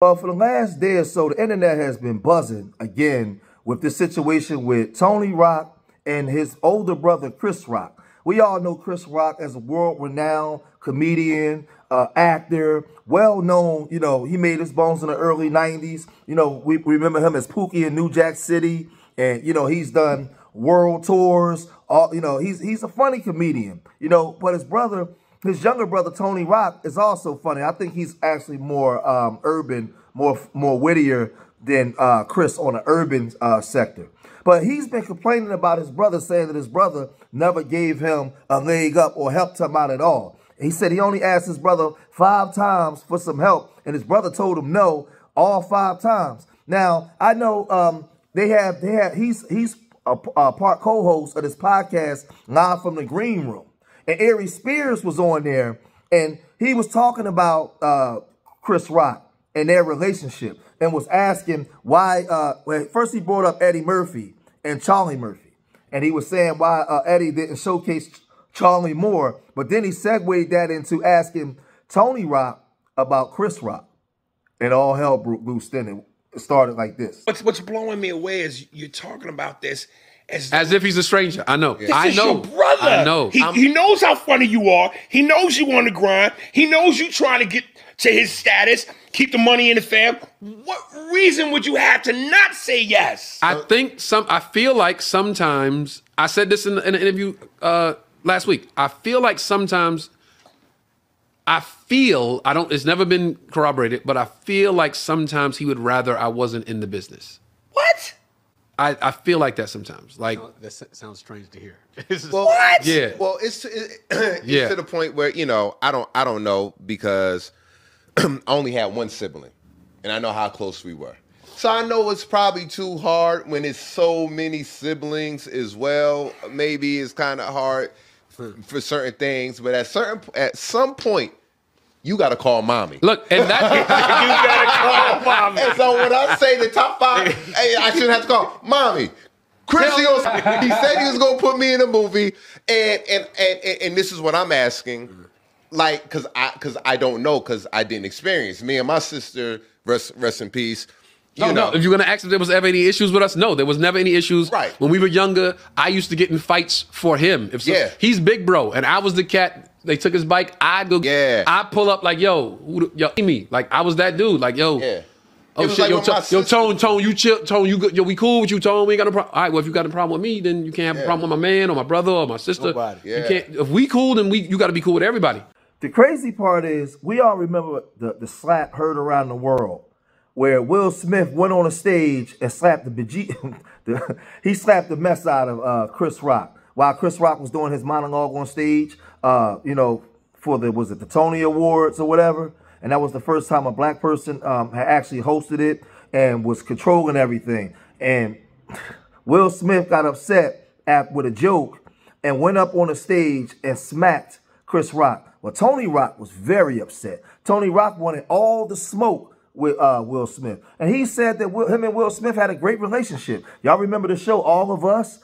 Well, for the last day or so, the internet has been buzzing again with the situation with Tony Rock and his older brother, Chris Rock. We all know Chris Rock as a world-renowned comedian, actor, well-known. You know, he made his bones in the early 90s. You know, we remember him as Pookie in New Jack City. And, you know, he's done world tours. You know, he's a funny comedian, you know, but his younger brother, Tony Rock, is also funny. I think he's actually more urban, more wittier than Chris on the urban sector. But he's been complaining about his brother, saying that his brother never gave him a leg up or helped him out at all. He said he only asked his brother 5 times for some help, and his brother told him no all 5 times. Now, I know he's a part co-host of this podcast, Live from the Green Room. And Aries Spears was on there, and he was talking about Chris Rock and their relationship and was asking why, first he brought up Eddie Murphy and Charlie Murphy. And he was saying why Eddie didn't showcase Charlie more, but then he segued that into asking Tony Rock about Chris Rock. And all hell broke loose then. It started like this. What's blowing me away is you're talking about this as if he's a stranger. I know. This is your brother. I know. He knows how funny you are. He knows you on the grind. He knows you trying to get to his status, keep the money in the fam. What reason would you have to not say yes? I feel like sometimes, I said this in an interview last week. I feel like sometimes, it's never been corroborated, but I feel like sometimes he would rather I wasn't in the business. What? I feel like that sometimes. Like that sounds strange to hear. Well, what? Yeah. Well, it's to the point where, you know, I don't know, because I only had one sibling, and I know how close we were. So I know it's probably too hard when it's so many siblings as well. Maybe it's kind of hard for certain things, but at some point, you got to call mommy. Look, and that you got to call mommy. And so when I say the top 5, hey, I shouldn't have to call mommy. Chris, he said he was going to put me in a movie, and this is what I'm asking, like, because I don't know, because I didn't experience. Me and my sister, rest in peace. No. If you're going to ask if there was ever any issues with us, no, there was never any issues. Right. When we were younger, I used to get in fights for him. He's big bro, and I was the cat. They took his bike. I'd go. Yeah. I pull up like, yo, me. Like, I was that dude. Like, yo. Yeah. Oh shit, Tone, you chill, Tone, you good, yo, we cool with you, Tone, we ain't got no problem. All right, well, if you got a problem with me, then you can't have a problem with my man or my brother or my sister. Nobody. You can't. If we cool, then you got to be cool with everybody. The crazy part is, we all remember the slap heard around the world, where Will Smith went on a stage and slapped he slapped the mess out of Chris Rock while Chris Rock was doing his monologue on stage. You know, for the Tony Awards or whatever, and that was the first time a black person had actually hosted it and was controlling everything. And Will Smith got upset with a joke and went up on the stage and smacked Chris Rock. Well, Tony Rock was very upset. Tony Rock wanted all the smoke with Will Smith. And he said that him and Will Smith had a great relationship. Y'all remember the show All of Us?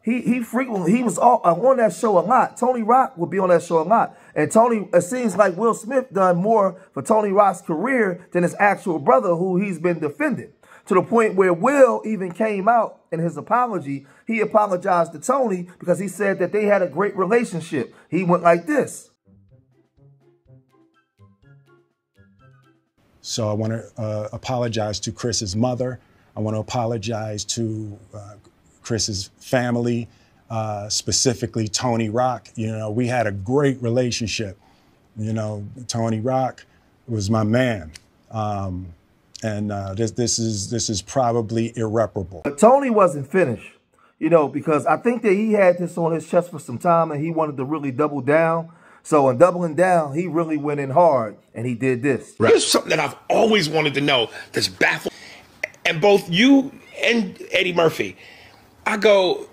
He was on that show a lot. Tony Rock would be on that show a lot. And it seems like Will Smith done more for Tony Rock's career than his actual brother, who he's been defending. To the point where Will even came out in his apology. He apologized to Tony because he said that they had a great relationship. He went like this. So I want to apologize to Chris's mother. I want to apologize to Chris's family, specifically Tony Rock. You know, we had a great relationship. You know, Tony Rock was my man. This is probably irreparable. But Tony wasn't finished, you know, because I think that he had this on his chest for some time and he wanted to really double down. So in doubling down, he really went in hard and he did this. Right. Here's something that I've always wanted to know that's baffled. And both you and Eddie Murphy, I go,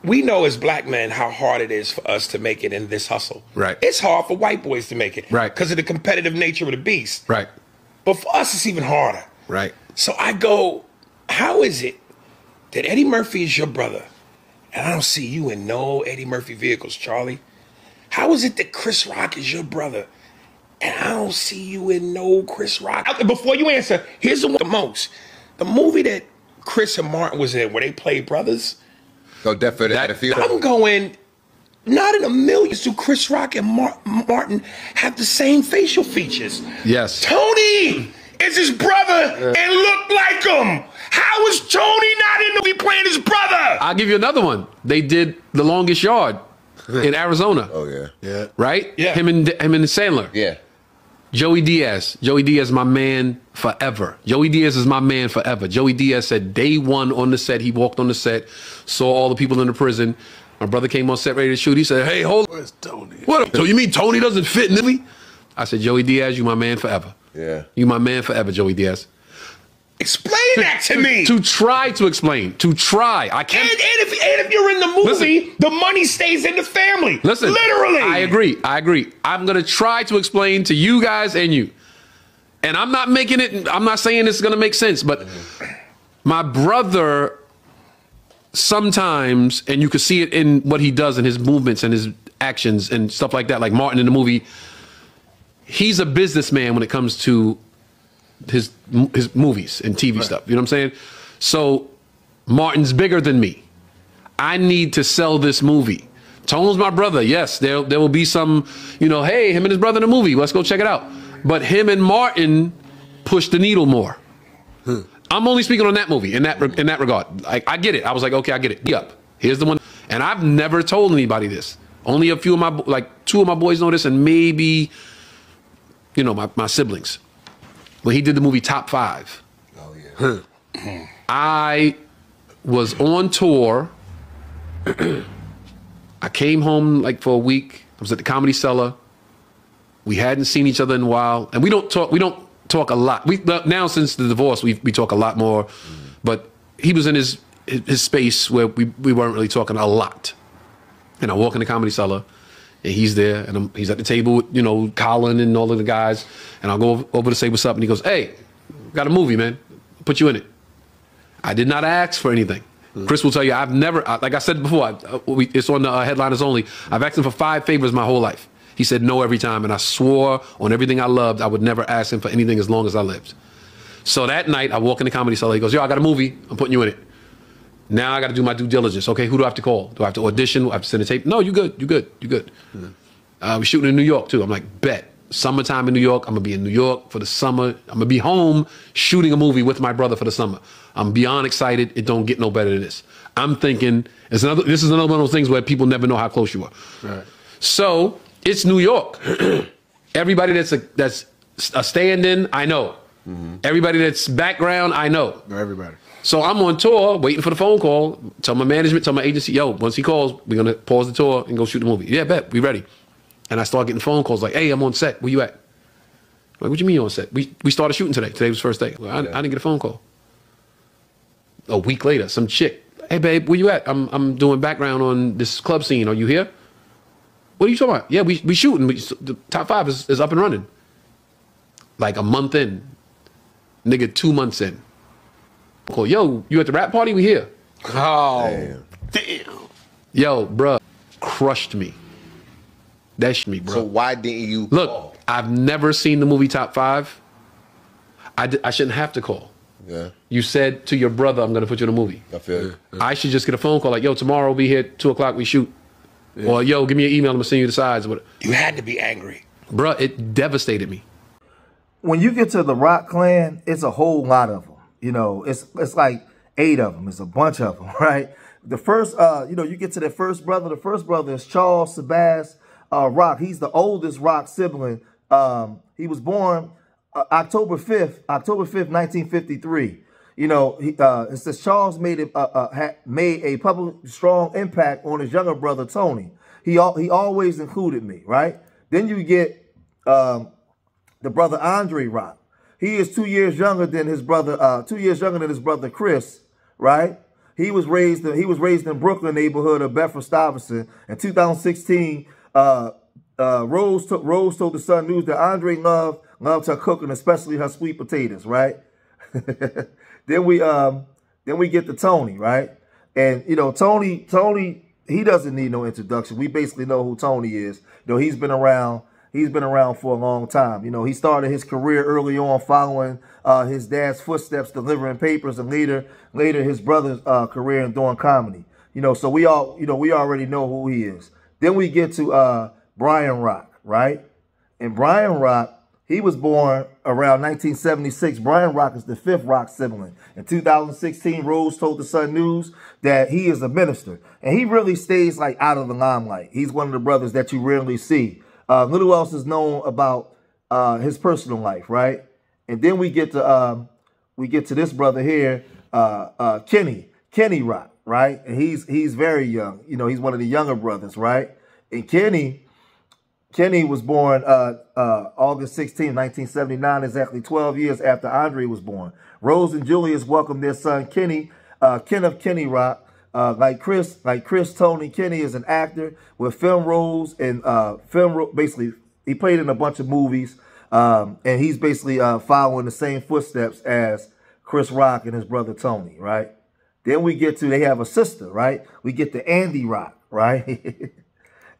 we know as black men how hard it is for us to make it in this hustle. Right. It's hard for white boys to make it. Right. Because of the competitive nature of the beast. Right. But for us, it's even harder. Right. So I go, how is it that Eddie Murphy is your brother, and I don't see you in no Eddie Murphy vehicles, Charlie? How is it that Chris Rock is your brother, And I don't see you in no Chris Rock. Before you answer, here's the one the most. The movie that Chris and Martin was in, where they played brothers. So Death for the Field. I'm going, not in a million do Chris Rock and Martin have the same facial features. Yes. Tony is his brother and looked like him. How is Tony not in the movie playing his brother? I'll give you another one. They did The Longest Yard in Arizona. Oh yeah. Yeah. Right? Yeah. Him and Sandler. Yeah. Joey Diaz. Joey Diaz is my man forever. Joey Diaz is my man forever. Joey Diaz said day one on the set, he walked on the set, saw all the people in the prison. My brother came on set ready to shoot. He said, hey, hold on. Where's Tony? What? So you mean Tony doesn't fit in the movie? I said, Joey Diaz, you my man forever. Yeah. You my man forever, Joey Diaz. Explain that to me. To try to explain. To try. I can't. And if you're in the movie, Listen. the money stays in the family. Listen. Literally. I agree. I'm going to try to explain to you guys and you. And I'm not making it, I'm not saying it's going to make sense, but my brother sometimes, and you can see it in what he does and his movements and his actions and stuff like that, like Martin in the movie, he's a businessman when it comes to his movies and TV stuff. You know what I'm saying? So Martin's bigger than me. I need to sell this movie. Tone's my brother. Yes, there will be some, you know, hey, him and his brother in the movie. Let's go check it out. But him and Martin push the needle more. I'm only speaking on that movie in that regard. I get it. I was like, okay, I get it. Yep. Here's the one. And I've never told anybody this. Only a few of my, like 2 of my boys know this, and maybe, you know, my siblings. When he did the movie Top 5. Oh yeah. I was on tour. I came home like for a week. I was at the Comedy Cellar. We hadn't seen each other in a while, and we don't talk a lot. Now since the divorce, we talk a lot more. But he was in his space where we weren't really talking a lot. And I walk in the Comedy Cellar, and he's there, and he's at the table with, you know, Colin and all of the guys. And I'll go over to say what's up, and he goes, "Hey, got a movie, man. Put you in it." I did not ask for anything. Chris will tell you, I've never, like I said before, it's on the Headliners Only. I've asked him for 5 favors my whole life. He said no every time, and I swore on everything I loved I would never ask him for anything as long as I lived. So that night, I walk in the Comedy Cellar. He goes, "Yo, I got a movie. I'm putting you in it. Now I got to do my due diligence. Okay, who do I have to call? Do I have to audition? Do I have to send a tape?" "No, you good. You good. You good." We're shooting in New York too. I'm like, bet. Summertime in New York. I'm gonna be in New York for the summer. I'm gonna be home shooting a movie with my brother for the summer. I'm beyond excited. It don't get no better than this. I'm thinking this is another one of those things where people never know how close you are. Right. So it's New York. Everybody that's a stand-in, I know. Everybody that's background, I know. Everybody. So I'm on tour, waiting for the phone call. Tell my management, tell my agency, yo, once he calls, we're gonna pause the tour and go shoot the movie. Yeah, bet, we ready. And I start getting phone calls like, "Hey, I'm on set. Where you at?" I'm like, "What you mean you on set? We started shooting today. Today was the first day." Well, I didn't get a phone call. A week later, some chick, "Hey, babe, where you at? I'm doing background on this club scene. Are you here?" "What are you talking about?" "Yeah, we shooting. The Top 5 is up and running." Like a month in. Nigga, 2 months in. Call, "Yo, you at the rap party? We here." Oh, damn. Yo, bruh, crushed me. That's me, bro. So why didn't you Look, call? I've never seen the movie Top 5. I shouldn't have to call. Yeah. You said to your brother, "I'm going to put you in a movie." I feel you. I should just get a phone call like, "Yo, tomorrow we'll be here at 2 o'clock, we shoot." Or, "Yo, give me your email, I'm going to send you the sides." You had to be angry. Bruh, it devastated me. When you get to the Rock clan, it's a whole lot of them. You know, it's like 8 of them. It's a bunch of them, right? The first, you get to the first brother. The first brother is Charles Sebastian Rock. He's the oldest Rock sibling. He was born October 5th, 1953. You know, it says Charles made a public strong impact on his younger brother Tony. He always included me, right? Then you get the brother Andre Rock. He is 2 years younger than his brother. 2 years younger than his brother Chris, right? He was raised in Brooklyn neighborhood of Bedford-Stuyvesant. In 2016, Rose told the Sun News that Andre loved her cooking, especially her sweet potatoes, right? Then we get to Tony, right? And you know, Tony, he doesn't need no introduction. We basically know who Tony is. You know, he's been around. he's been around for a long time. You know, he started his career early on following his dad's footsteps, delivering papers, and later his brother's career in doing comedy. You know, so we already know who he is. Then we get to Brian Rock, right? And Brian Rock, he was born around 1976. Brian Rock is the fifth Rock sibling. In 2016, Rose told the Sun News that he is a minister. And he really stays like out of the limelight. He's one of the brothers that you rarely see. Little else is known about his personal life, right? And then we get to this brother here, Kenny Rock, right? And he's very young. You know, he's one of the younger brothers, right? And Kenny was born August 16, 1979, exactly 12 years after Andre was born. Rose and Julius welcomed their son Kenny, Kenneth Kenny Rock. Like Chris, Tony Kenny is an actor with film roles and basically he played in a bunch of movies, and he's basically following the same footsteps as Chris Rock and his brother Tony, right? Then we get to, they have a sister, right? We get to Andy Rock, right?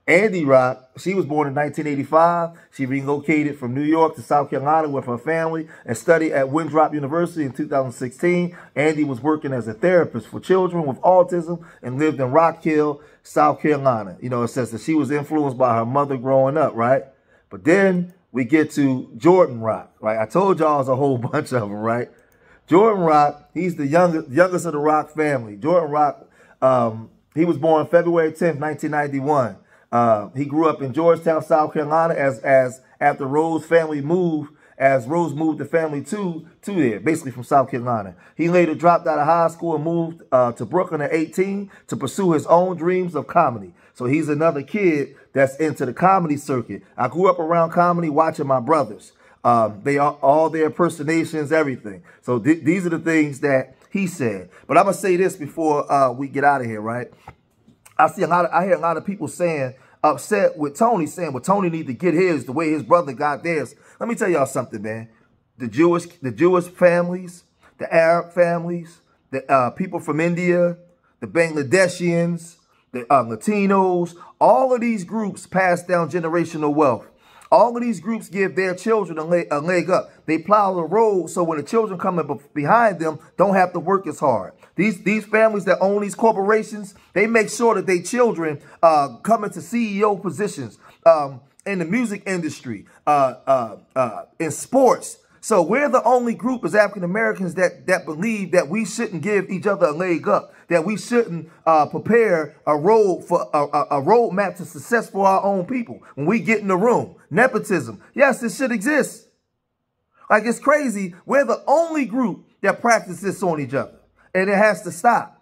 Andy Rock, she was born in 1985. She relocated from New York to South Carolina with her family and studied at Winthrop University in 2016. Andy was working as a therapist for children with autism and lived in Rock Hill, South Carolina. You know, it says that she was influenced by her mother growing up, right? But then we get to Jordan Rock, right? I told y'all it's a whole bunch of them, right? Jordan Rock, he's the youngest of the Rock family. Jordan Rock, he was born February 10th, 1991. He grew up in Georgetown, South Carolina, as after Rose moved the family to there, basically from South Carolina. He later dropped out of high school and moved to Brooklyn at 18 to pursue his own dreams of comedy. So he's another kid that's into the comedy circuit. I grew up around comedy watching my brothers. They are all their impersonations, everything. So these are the things that he said. But I'm going to say this before we get out of here, right? I hear a lot of people upset with Tony, saying, well, Tony need to get his the way his brother got theirs. Let me tell y'all something, man. The Jewish families, the Arab families, the people from India, the Bangladeshians, the Latinos, all of these groups pass down generational wealth. All of these groups give their children a leg up. They plow the road so when the children coming behind them don't have to work as hard. These families that own these corporations, they make sure that their children come into CEO positions in the music industry, in sports. So we're the only group as African Americans that believe that we shouldn't give each other a leg up, that we shouldn't prepare a roadmap to success for our own people. When we get in the room, nepotism, yes, this should exist. Like, it's crazy. We're the only group that practices this on each other, and it has to stop.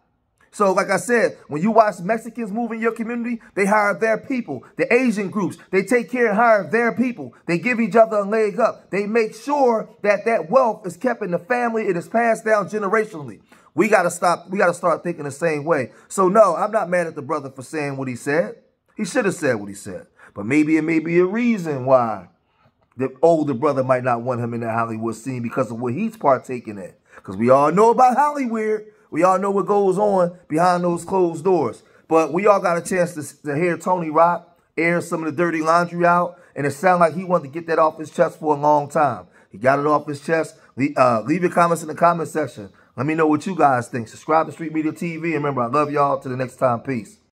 So, like I said, when you watch Mexicans move in your community, they hire their people. The Asian groups, they take care and hire their people. They give each other a leg up. They make sure that that wealth is kept in the family. It is passed down generationally. We got to stop. We got to start thinking the same way. So, no, I'm not mad at the brother for saying what he said. He should have said what he said. But maybe it may be a reason why the older brother might not want him in the Hollywood scene because of what he's partaking in. Because we all know about Hollywood. We all know what goes on behind those closed doors. But we all got a chance to hear Tony Rock air some of the dirty laundry out. And it sounded like he wanted to get that off his chest for a long time. He got it off his chest. Leave your comments in the comment section. Let me know what you guys think. Subscribe to Street Media TV. And remember, I love y'all. Till the next time. Peace.